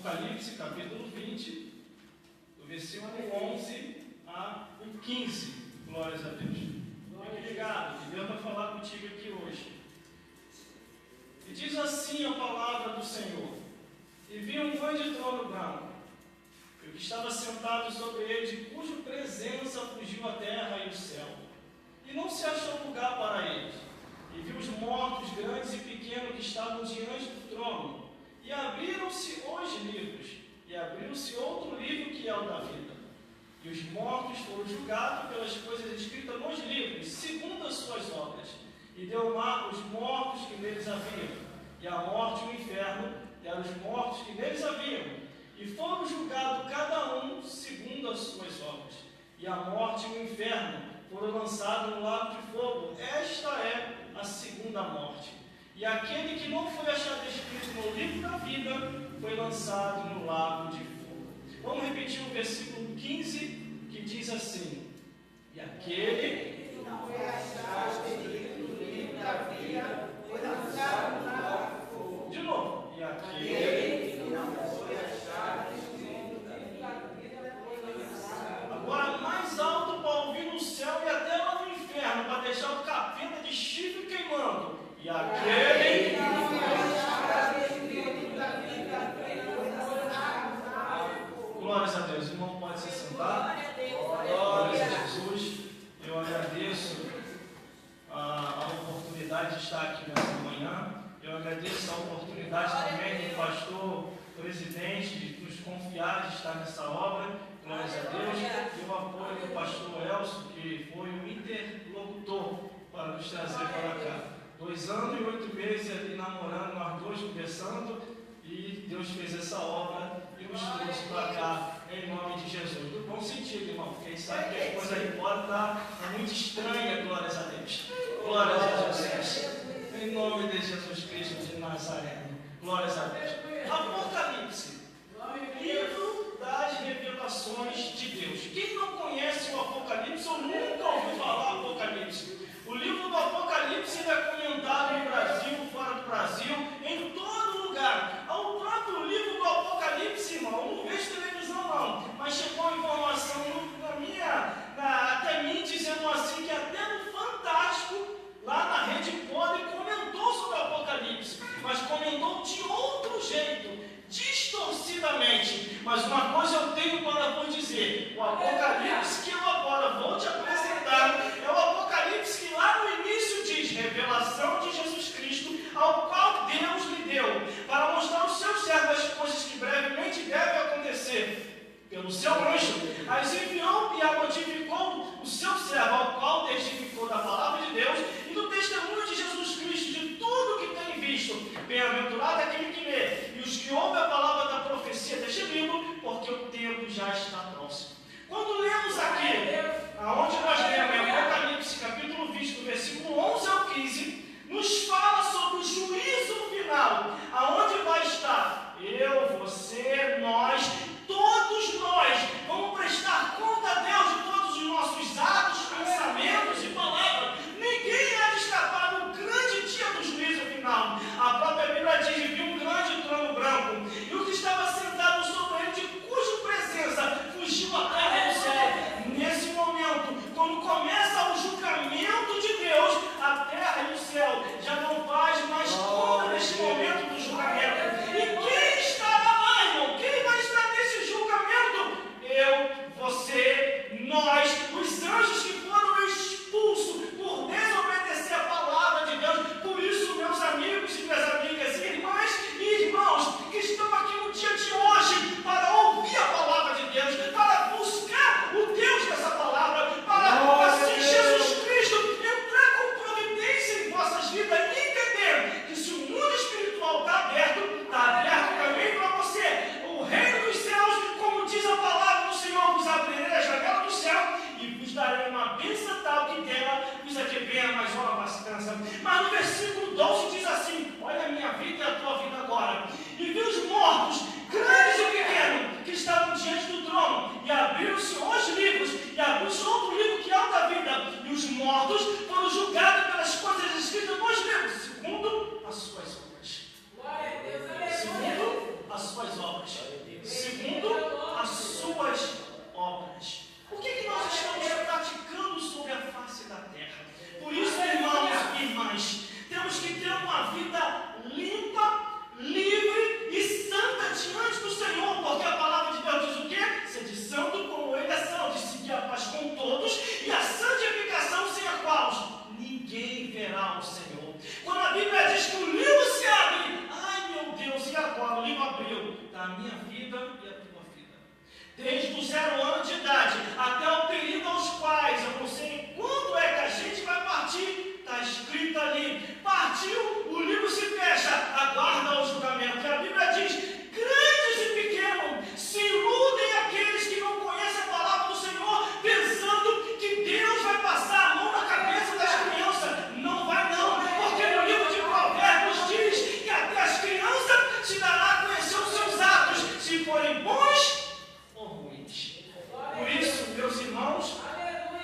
Apocalipse, capítulo 20, do versículo 11 a 15. Glórias a Deus. Fique ligado, que Deus vai falar contigo aqui hoje. E diz assim a palavra do Senhor: E vi um grande trono branco, e o que estava sentado sobre ele, de cuja presença fugiu a terra e o céu, e não se achou lugar para eles. E vi os mortos, grandes e pequenos, que estavam diante do trono, e abriram-se os livros, e abriu-se outro livro, que é o da vida. E os mortos foram julgados pelas coisas escritas nos livros, segundo as suas obras. E deu mar os mortos que neles haviam, e a morte e o inferno deram os mortos que neles haviam. E foram julgados cada um segundo as suas obras. E a morte e o inferno foram lançados no lago de fogo. Esta é a segunda morte. E aquele que não foi achado escrito no livro da vida foi lançado no lago de fogo. Vamos repetir o versículo 15, que diz assim: E aquele que não foi achado escrito no livro da vida foi lançado no lago de fogo. De novo. E aquele que não foi achado escrito no livro da vida foi lançado. Agora mais alto para ouvir no céu e até lá no inferno, para deixar o capeta de chifre queimando. E aquele que não foi achado escrito no livro da vida foi lançado no lago de fogo. Glórias a Deus. O irmão pode se sentar. Glórias a Jesus. Eu agradeço a oportunidade de estar aqui nessa manhã. Eu agradeço a oportunidade também do pastor presidente de nos confiar de estar nessa obra. Glórias a Deus. E o apoio do pastor Elcio, que foi o interlocutor para nos trazer para cá. 2 anos e 8 meses ali namorando, nós dois conversando, e Deus fez essa obra e nos trouxe para cá, em nome de Jesus. No bom sentido, irmão, porque a gente sabe que a coisa aí fora está muito estranha, glórias a Deus. Glórias a Jesus. Em nome de Jesus Cristo de Nazaré. Glórias a Deus. Apocalipse, livro das revelações de Deus. Quem não conhece o Apocalipse ou nunca ouviu falar Apocalipse? O livro do Apocalipse é comentado no Brasil, fora do Brasil, em todo lugar. O próprio livro do Apocalipse, irmão, eu não vejo televisão não, mas chegou a informação até mim, dizendo assim, que até no Fantástico, lá na Rede Podre, comentou sobre o Apocalipse, mas comentou de outro jeito, distorcidamente. Mas uma coisa eu tenho para vos dizer: o Apocalipse que eu agora vou te apresentar é o Apocalipse que lá no início diz: revelação de Jesus Cristo, ao qual Deus lhe deu, para mostrar aos seus servos as coisas que brevemente devem acontecer. Pelo seu anjo, as enviou e a notificou o seu servo, ao qual testificou da palavra de Deus e do testemunho de Jesus Cristo, de tudo que tem visto. Bem-aventurado aquele que lê, e os que ouvem a palavra da profecia deste livro, porque o tempo já está próximo. Quando lemos a pessoas, segundo as suas obras. O que nós estamos praticando sobre a face da terra? Por isso, irmãos e irmãs, temos que ter uma vida limpa, livre e santa diante do Senhor, porque a palavra de Deus diz o quê? Sede santo como Ele é santo, e seguir a paz com todos, e a santificação sem a qual ninguém verá o Senhor. Quando a Bíblia diz que o livro se abre, ai meu Deus, e agora? O livro abriu da minha vida e a tua vida. Desde os 0 anos de idade até o período aos quais eu não sei quando é que a gente vai partir, está escrito ali, partiu, o livro se fecha, aguarda o julgamento. E a Bíblia diz, grandes e pequenos, se iludem aqueles que não conhecem a palavra do Senhor, pensando que Deus vai passar a mão na cabeça das crianças. Não vai não, porque no livro de Provérbios diz que até as crianças se dará a conhecer os seus atos, se forem bons ou ruins. Por isso, meus irmãos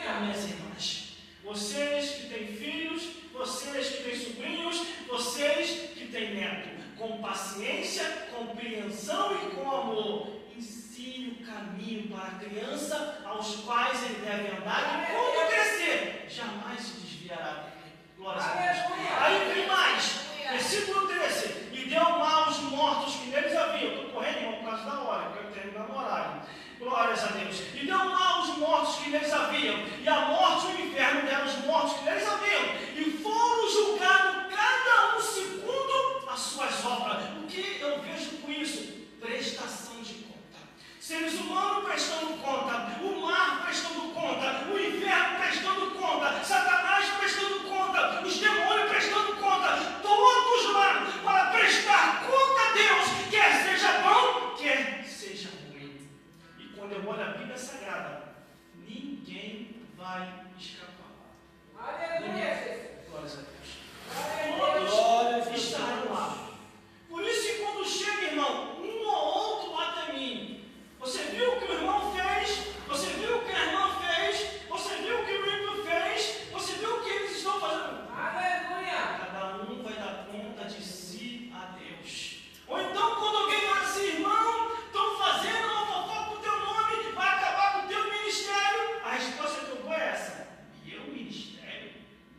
e minhas irmãs, vocês que têm filhos, vocês que têm sobrinhos, vocês que têm neto, com paciência, compreensão e com amor, ensine o caminho para a criança aos quais ele deve andar, e quando crescer, jamais se desviará dele. Glória a Deus. Aí vem mais, versículo 13: e deu mal os mortos que neles havia. Estou correndo, irmão, por causa da hora, eu quero terminar no horário. Glórias a Deus. E deu mal os mortos que neles haviam, e a morte e o inferno deram os mortos que neles haviam, e foram julgados cada um segundo as suas obras. O que eu vejo com isso? Prestação de conta. Seres humanos prestando conta, o mar prestando conta, o inferno prestando conta, Satanás prestando conta, os demônios prestando conta, todos lá para prestar conta a Deus, quer seja bom, quer seja ruim. E quando eu olho a Bíblia Sagrada, ninguém vai escapar. Aleluia! Glórias a Deus. Todos estarão lá. Por isso que quando chega, irmão, um ou outro bate em mim. Você viu o que o irmão fez? Você viu o que a irmã fez? Você viu o que o ímpio fez? Você viu o que eles estão fazendo? Aleluia! Cada um vai dar conta de si a Deus. Ou então, quando alguém fala assim, irmão, estão fazendo uma fofoca com o teu nome, vai acabar com o teu ministério. A resposta que eu dou é essa: meu ministério?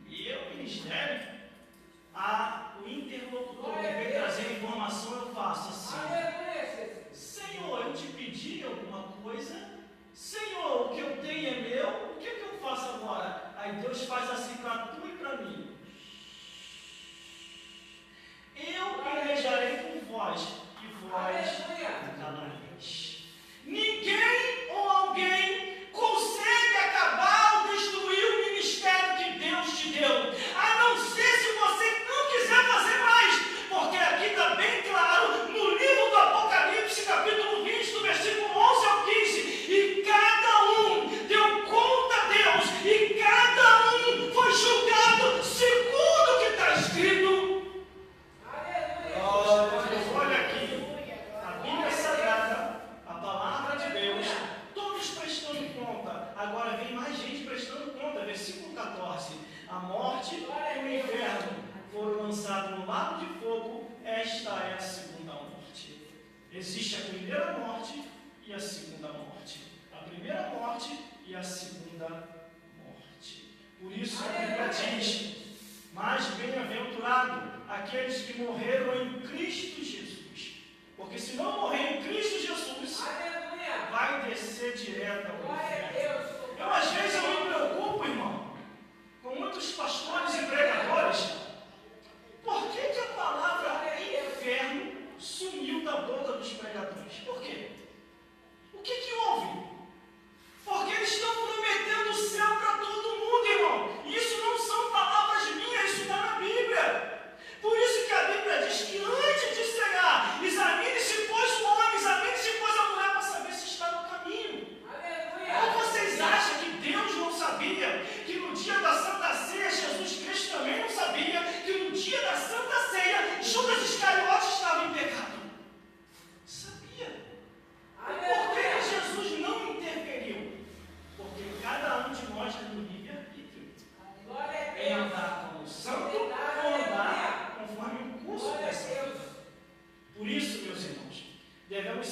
Meu ministério? O interlocutor que vem trazer informação, eu faço assim: Senhor, eu te pedi alguma coisa? Senhor, o que eu tenho é meu, o que eu faço agora? Aí Deus faz assim para tu e para mim: eu pelejarei com vós, e vós calareis. Ninguém ou alguém consegue acabar ou destruir o ministério que Deus te deu, a não ser se você não quiser fazer mais, porque aqui está bem claro no livro do Apocalipse, capítulo 20, do versículo 11 ao 15, e cada um deu conta a Deus, e cada um foi julgado segundo o que está escrito. Olha aqui, a Bíblia Sagrada, a palavra de Deus, todos prestando conta. Agora vem mais gente prestando conta. Versículo 14: a morte e o inferno foram lançados no lago de fogo. Esta é a segunda morte. Existe a primeira morte e a segunda morte. A primeira morte e a segunda morte. Por isso a Bíblia diz: mais bem-aventurado aqueles que morreram em Cristo Jesus. Porque se não morrer em Cristo Jesus, vai descer direto ao inferno. Eu às vezes eu me preocupo, irmão, com muitos pastores e pregadores. Por que a palavra inferno sumiu da boca dos pregadores? Por quê? O que houve? Porque eles estão prometendo o céu para todo mundo, irmão. Isso não são palavras minhas, isso está na Bíblia. Por isso que a Bíblia diz que antes de cegar, examine-se, pois, o homem,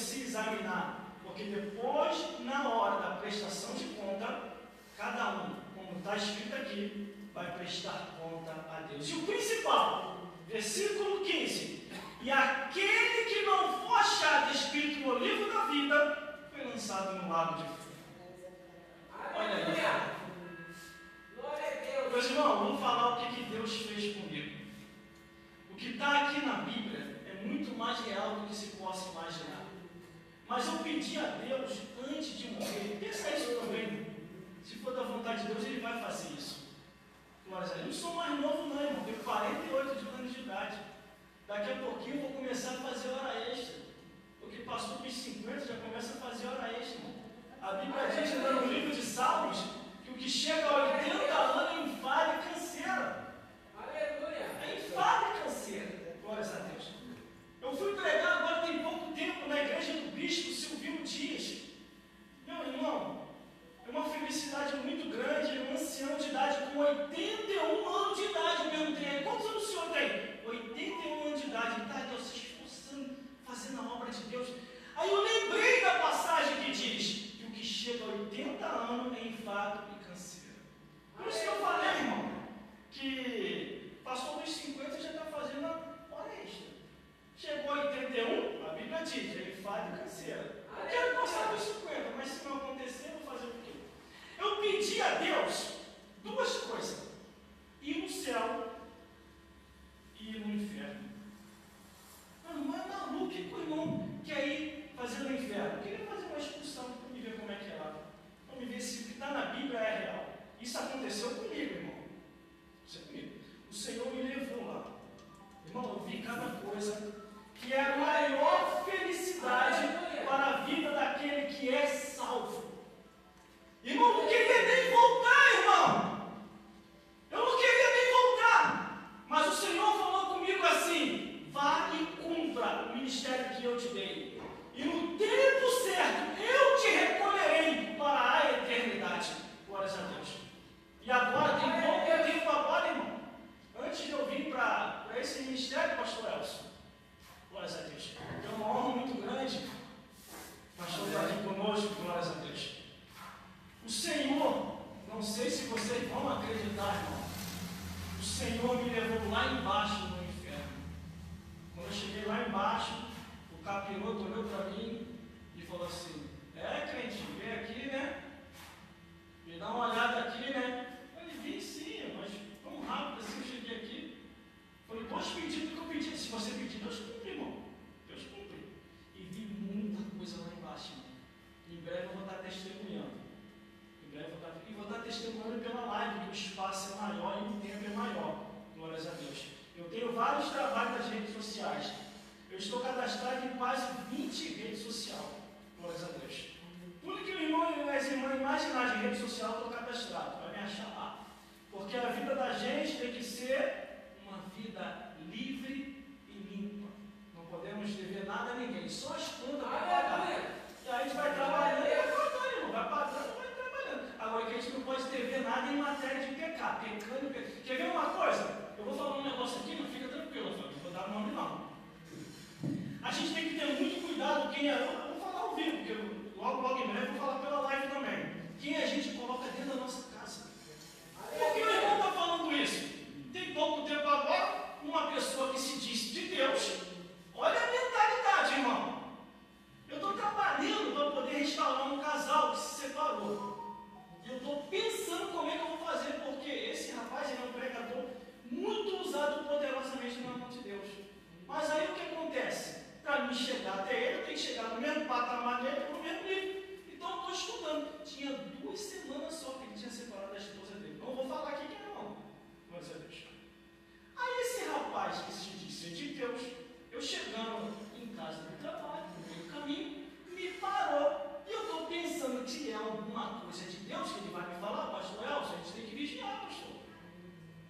se examinar, porque depois, na hora da prestação de conta, cada um, como está escrito aqui, vai prestar conta a Deus. E o principal, versículo 15: e aquele que não for achado escrito no livro da vida, foi lançado no lago de fogo. Olha aí. Meus irmãos, vamos falar o que Deus fez comigo. O que está aqui na Bíblia é muito mais real do que se possa imaginar. Mas eu pedi a Deus antes de morrer, pensa isso também. Se for da vontade de Deus, Ele vai fazer isso. Mas eu não sou mais novo não, irmão, tenho 48 anos de idade. Daqui a pouquinho eu vou começar a fazer hora extra. Porque passou dos 50, já começa a fazer hora extra, irmão. A Bíblia diz no livro de Salmos que o que chega a 80 anos é enfado e canseira. Aleluia! É enfado e canseira. Glórias a Deus. Eu fui pregar agora tem pouco tempo na igreja do bispo Silvio Dias. Meu irmão, é uma felicidade muito grande, um ancião de idade com 81 anos de idade. Eu perguntei, quantos anos o senhor tem? 81 anos de idade. Ele está Deus se esforçando, fazendo a obra de Deus. Aí eu lembrei da passagem que diz que o que chega a 80 anos é enfado e canseira. Por isso que eu falei, irmão, que passou dos 50 e já está fazendo a hora extra. Chegou a 81, a Bíblia diz, é enfado e canseira. Eu quero passar dos 50, mas se não acontecer, eu vou fazer o quê? Eu pedi a Deus duas coisas: ir no céu e ir no inferno. Não é maluco que o irmão quer ir fazer no inferno. Eu queria fazer uma expulsão para me ver como é que é lá. Para me ver se o que está na Bíblia é real. Isso aconteceu comigo, irmão. Isso é comigo. O Senhor me levou lá. Irmão, eu vi cada coisa que é a maior felicidade para a vida daquele que é salvo. Irmão, eu não queria nem voltar, irmão. Eu não queria nem voltar. Mas o Senhor falou comigo assim: vá e cumpra o ministério que eu te dei. E no tempo certo, eu te recolherei para a eternidade. Glórias a Deus. E agora, tem pouco tempo agora, irmão. Antes de eu vir para esse ministério, pastor Elson. Glórias a Deus. É uma honra muito grande. Pastor está aqui conosco, glórias a Deus. O Senhor, não sei se vocês vão acreditar, irmão. O Senhor me levou lá embaixo no inferno. Quando eu cheguei lá embaixo, o capiroto olhou para mim e falou assim: crente, vem aqui, né? Me dá uma olhada aqui, né? Eu falei: vim sim, mas tão rápido assim eu cheguei aqui. Eu falei: posso pedir do que eu pedi? Se você pedir, Deus cumpre, irmão. Deus cumpre. E vi muita coisa lá embaixo, irmão. Em breve eu vou estar testemunhando. E vou estar testemunhando pela live, que o espaço é maior e o tempo é maior. Glórias a Deus. Eu tenho vários trabalhos nas redes sociais. Eu estou cadastrado em quase 20 redes sociais. Glórias a Deus. Tudo que o irmão e as irmãs imaginar de rede social, eu estou cadastrado. Vai me achar lá. Porque a vida da gente tem que ser uma vida livre e limpa. Não podemos dever nada a ninguém. Só as contas para pagar. E aí a gente vai trabalhando e vai pagando, irmão. Vai pagando, vai trabalhando. Agora que a gente não pode dever nada em matéria de pecar. Pecando e pecando. Quer ver uma coisa? Eu vou falar um negócio aqui, não fica tranquilo, não vou dar nome não. A gente tem que ter muito cuidado quem é. Eu vou falar ao vivo, porque logo em breve eu vou falar pela live também. Quem a gente coloca dentro da nossa casa. Por que o irmão está falando isso? Tem pouco tempo agora, uma pessoa que se diz de Deus, olha a mentalidade, irmão. Eu estou trabalhando para poder restaurar um casal que se separou. Eu estou pensando como é que eu vou fazer, porque esse rapaz ele é um pregador muito usado poderosamente na mão de Deus. Mas aí o que acontece? Para mim chegar até ele, eu tenho que chegar no mesmo patamar dele, no mesmo nível. Então eu estou estudando. Tinha 2 semanas só que ele tinha separado da esposa dele. Não vou falar aqui quem não. Mas eu deixo. Aí esse rapaz que se diz ser de Deus, eu chegando em casa do trabalho, no meio do caminho, me parou. E eu estou pensando que é alguma coisa de Deus que ele vai me falar: pastor Elson, a gente tem que vigiar, pastor.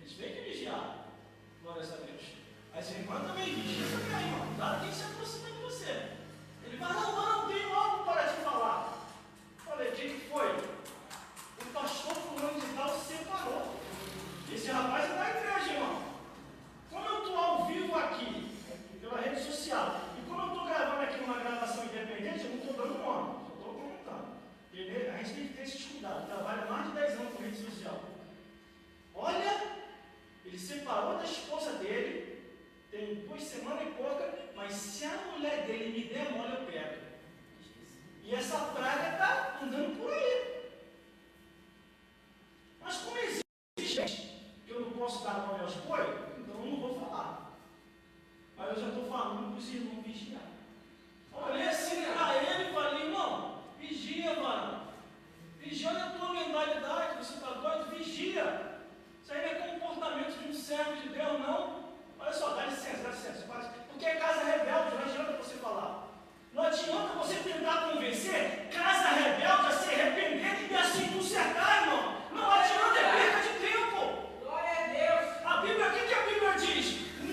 A gente tem que vigiar. Glórias a Deus. As irmãs também vigiam também, irmão. Cuidado quem se aproxima de você. Ele vai: não, tenho algo para te falar. Falei: o que foi? O pastor fulano de tal se separou. Esse rapaz é da igreja, irmão. Como eu estou ao vivo aqui, pela rede social, e como eu estou gravando aqui numa você tentar convencer, casa rebelde a se arrepender e a se consertar, irmão. Não adianta, é perda de tempo. Glória a Deus. A Bíblia, o que a Bíblia diz?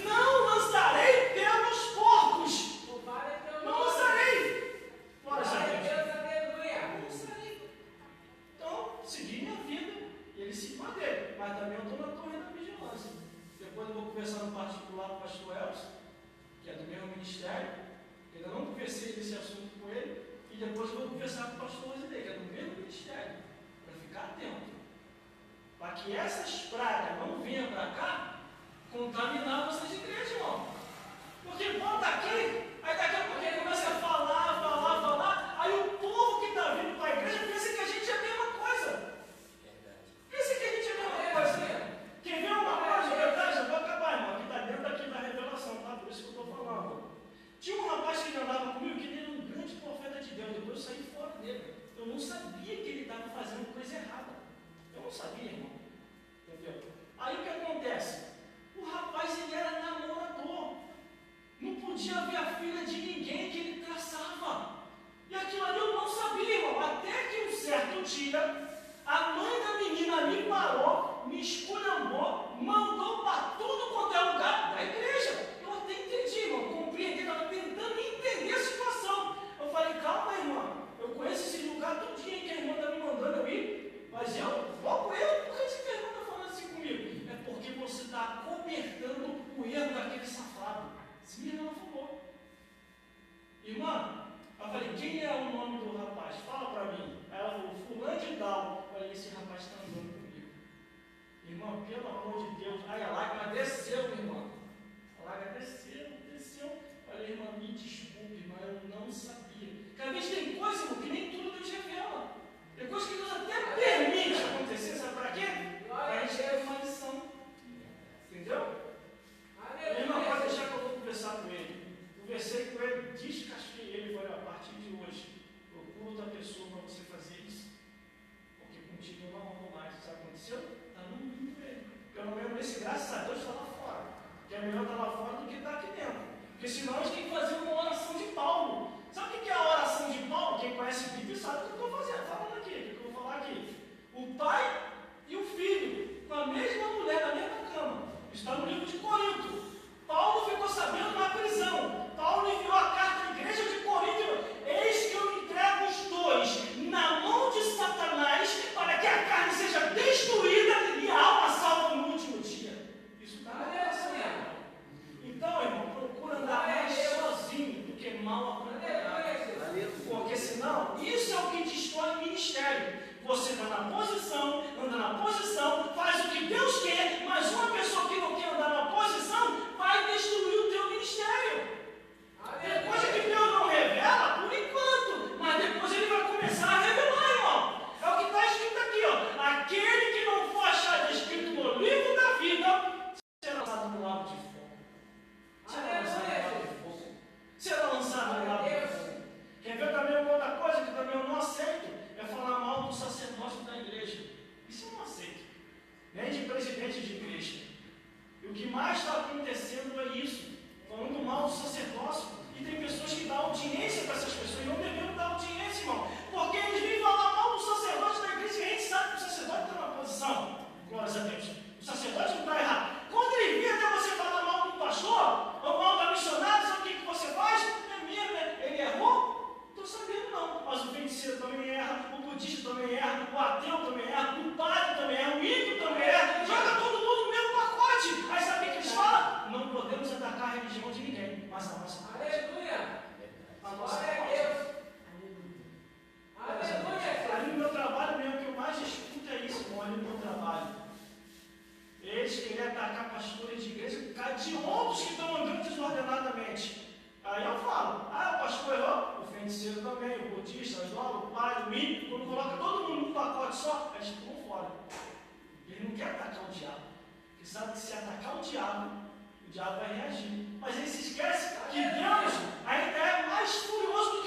Não lançarei pelos porcos. Louvado é teu Não nome. lançarei. Glória a Glória a Deus. Deus, aleluia. Não lançarei. Então, segui minha vida e ele se manteve. Mas também eu estou na torre da vigilância. Depois eu vou conversar no particular com o pastor Elcio, que é do mesmo ministério. Ainda não conversei desse assunto com ele. E depois eu vou conversar com o pastor Rosidei, que é do mesmo ministério. Para ficar atento. Para que essas pragas não venham para cá contaminar vocês de igreja, irmão. Porque bota aqui, aí daqui a pouco ele começa a falar, aí o povo que está vindo para a igreja pensa que a gente é a mesma coisa. Pensa que a gente é a mesma coisa. Quem vê uma coisa de verdade, eu vou acabar, irmão, que está dentro aqui da revelação, tá? Por isso que eu estou falando. Tinha um rapaz que andava comigo, que ele era um grande profeta de Deus, depois eu saí fora dele. Eu não sabia que ele estava fazendo coisa errada. Eu não sabia, irmão. Entendeu? Aí o que acontece? O rapaz, ele era namorador. Não podia ver a filha de ninguém que ele traçava. E aquilo ali eu não sabia, irmão. Até que um certo dia, a mãe da menina me parou, me esculhambou, mandou para tudo quanto é lugar da igreja. Eu até entendi, irmão. Compreendi, estava tentando entender a situação. Eu falei, calma, irmã. Eu conheço esse lugar todinho que a irmã está me mandando eu ir. Mas eu vou com ele. Por que esse irmã está falando assim comigo? É porque você está cobertando o erro daquele safado. Sim, ela falou. Irmã, eu falei, quem é o nome do rapaz? Fala para mim. Aí ela falou, fulano de tal. Eu falei, esse rapaz está andando comigo. Irmã, pelo amor de Deus. Aí a lágrima desceu, irmã. A lágrima desceu. Eu falei, irmã, me desculpe, irmã, eu não sabia. Cada vez tem coisa, irmão, que nem tudo Deus revela. Tem coisa que Deus até permite acontecer, sabe para quê? Para a gente ter uma lição. Entendeu? Irmão, pode deixar que eu vou conversar com ele. Conversei com ele, descasquei ele. Falei, a partir de hoje, procura outra pessoa para você fazer isso. Porque contigo eu não amo mais. Sabe o que aconteceu? Está no mundo ele. Pelo menos esse, graças a Deus, está lá fora. Que é melhor estar lá fora do que estar aqui dentro. Porque senão a gente tem que fazer uma oração de Paulo. Sabe o que é a oração de Paulo? Quem conhece a Bíblia sabe o que eu estou fazendo, falando aqui. O que eu vou falar aqui? O pai e o filho, com a mesma mulher, na mesma cama. Está no livro de Corinto. Paulo ficou sabendo na prisão. Paulo enviou a carta à igreja de Corinto. Eis que eu entrego os dois na mão de Satanás para que a carne seja destruída e a alma salva no último dia. Isso está na revelação. Então, irmão, procura andar mais sozinho do que mal acompanhado. Porque senão, isso é o que destrói o ministério. Você está na posição, anda na posição, faz o que Deus quer, mas uma pessoa que não quer andar na posição vai destruir o teu ministério. Tem coisa que Deus não revela por enquanto, mas depois ele vai começar a revelar, irmão. É o que está escrito aqui, ó. Aquele que não for achado escrito no livro da vida será lançado no lago de fogo. Será lançado no lago de fogo. Quer ver também uma outra coisa que também eu não aceito? É falar mal do sacerdócio da igreja. Isso eu não aceito. Nem de presidente de igreja. E o que mais está acontecendo é isso. Falando mal do sacerdócio. E tem pessoas que dão audiência para essas pessoas. E não devemos dar audiência, irmão. Porque eles vêm falar mal do sacerdote da igreja. E a gente sabe que o sacerdote está na posição. Glórias a Deus. O sacerdote não está errado. Quando ele vê até você falar mal do pastor, ou mal da missionária, sabe o que você faz? É mesmo, ele errou? Estou sabendo não, mas o feiticeiro também erra, o budista também erra, o ateu também erra, o padre também erra, o ímpio também erra, joga todo mundo no mesmo pacote. Aí sabe o que eles falam? Não podemos atacar a religião de ninguém, mas a nossa pode. Aleluia. A nossa Glória a pode. Deus. Aleluia. Ali no meu trabalho mesmo, o que eu mais escuto é isso, irmão, ali no meu trabalho. Eles querem atacar pastores de igreja de outros que estão andando desordenadamente. Aí eu falo, o pastor errou, o feiticeiro também, o budista, o islâmico, o padre, o ímpio, quando coloca todo mundo num pacote só, eles ficam fora. Ele não quer atacar o diabo, porque sabe que se atacar o diabo vai reagir. Mas ele se esquece que Deus ainda é mais furioso do